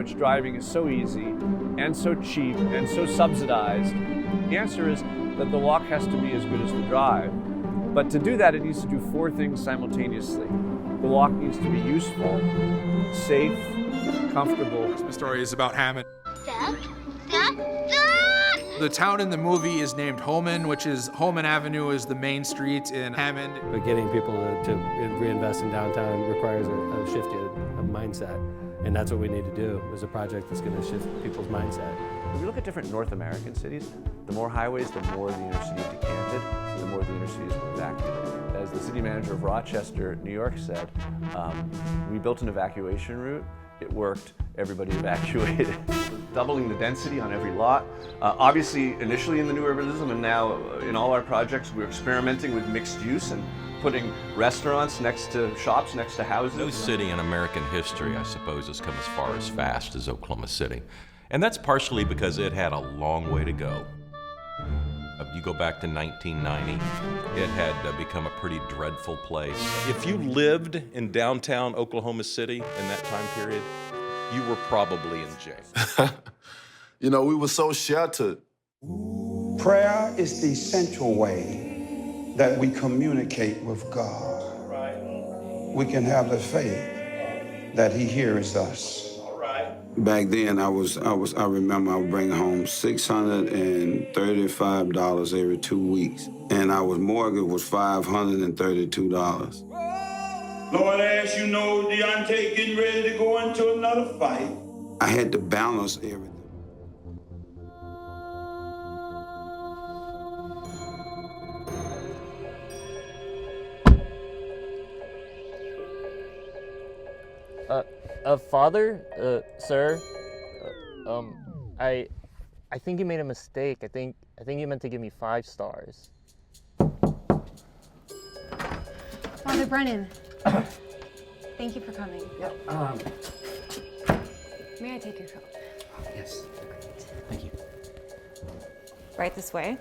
which driving is so easy and so cheap and so subsidized, the answer is that the walk has to be as good as the drive. But to do that, it needs to do 4 things simultaneously. The walk needs to be useful, safe, comfortable. The story is about Hammond. Stop. The town in the movie is named Holman, which is Holman Avenue is the main street in Hammond. But getting people to reinvest in downtown requires a shift in a mindset, and that's what we need to do. Is a project that's going to shift people's mindset. If we look at different North American cities, the more highways, the more the inner city decanted, the more the inner cities were evacuated. As the city manager of Rochester, New York said, we built an evacuation route. It worked, everybody evacuated. Doubling the density on every lot. Obviously, initially in the new urbanism and now in all our projects, we're experimenting with mixed use and putting restaurants next to shops, next to houses. No city in American history, I suppose, has come as far as fast as Oklahoma City. And that's partially because it had a long way to go. You go back to 1990, it had become a pretty dreadful place. If you lived in downtown Oklahoma City in that time period, you were probably in jail. You know, we were so sheltered. Prayer is the essential way that we communicate with God. We can have the faith that He hears us. Back then, I remember I would bring home $635 every 2 weeks, and our mortgage was $532. Lord, as you know, Deontay getting ready to go into another fight. I had to balance everything. Father, sir, I think you made a mistake. I think you meant to give me 5 stars. Father Brennan, thank you for coming. Yep. May I take your coat? Yes. Thank you. Right this way.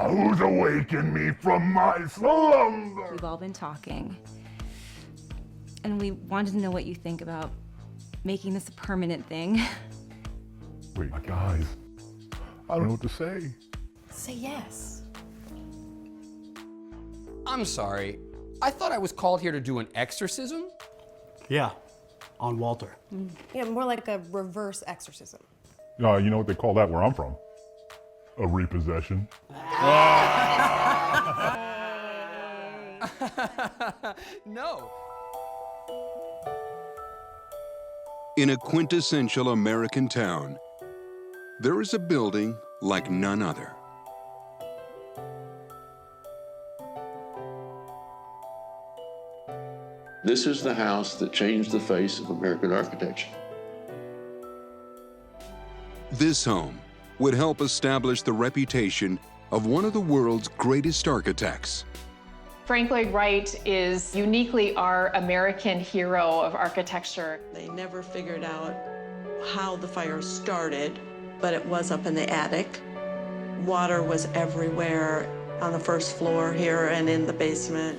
Who's awakened me from my slumber? We've all been talking, and we wanted to know what you think about making this a permanent thing. Wait, guys, I don't know what to say. Say yes. I'm sorry. I thought I was called here to do an exorcism. Yeah, on Walter. Yeah, more like a reverse exorcism. You know what they call that where I'm from? A repossession. No. In a quintessential American town, there is a building like none other. This is the house that changed the face of American architecture. This home would help establish the reputation of one of the world's greatest architects. Frank Lloyd Wright is uniquely our American hero of architecture. They never figured out how the fire started, but it was up in the attic. Water was everywhere on the first floor here and in the basement.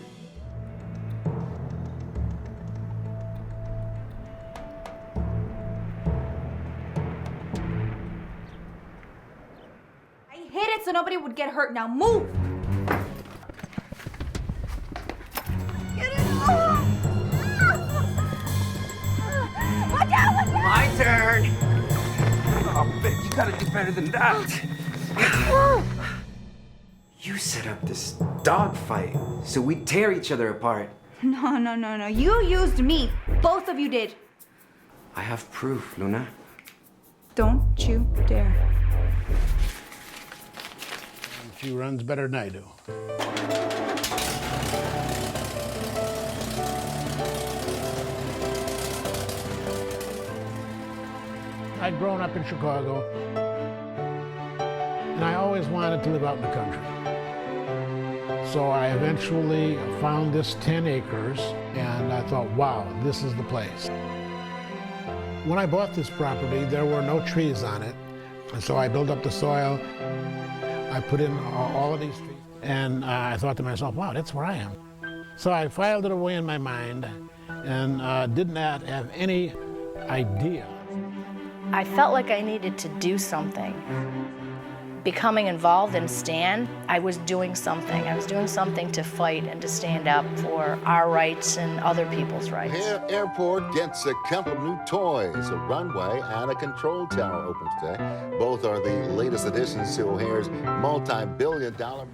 Hit it so nobody would get hurt. Now move! Get it! Watch out! My turn. Oh, babe, you gotta do better than that. You set up this dogfight so we tear each other apart. No. You used me. Both of you did. I have proof, Luna. Don't you dare. She runs better than I do. I'd grown up in Chicago, and I always wanted to live out in the country. So I eventually found this 10 acres, and I thought, wow, this is the place. When I bought this property, there were no trees on it. And so I built up the soil. I put in all of these trees. And I thought to myself, wow, that's where I am. So I filed it away in my mind and did not have any idea. I felt like I needed to do something. Becoming involved in STAND, I was doing something. I was doing something to fight and to stand up for our rights and other people's rights. O'Hare Airport gets a couple of new toys. A runway and a control tower open today. Both are the latest additions to O'Hare's multi-billion-dollar...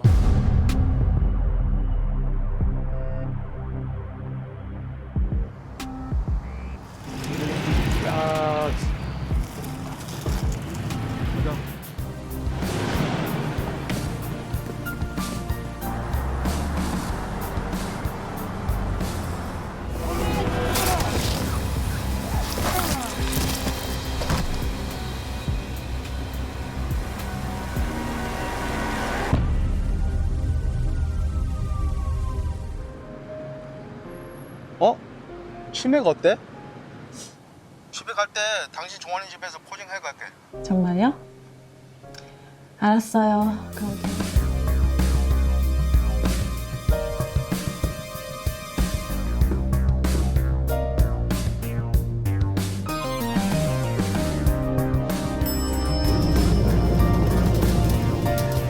어? 치맥 어때? 집에 갈 때 당신 좋아하는 집에서 포징해 갈게. 정말요? 알았어요. 그럼.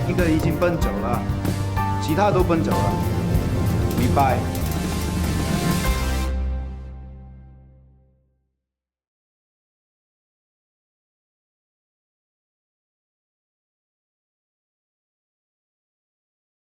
一个已经奔走了，其他都奔走了，明白？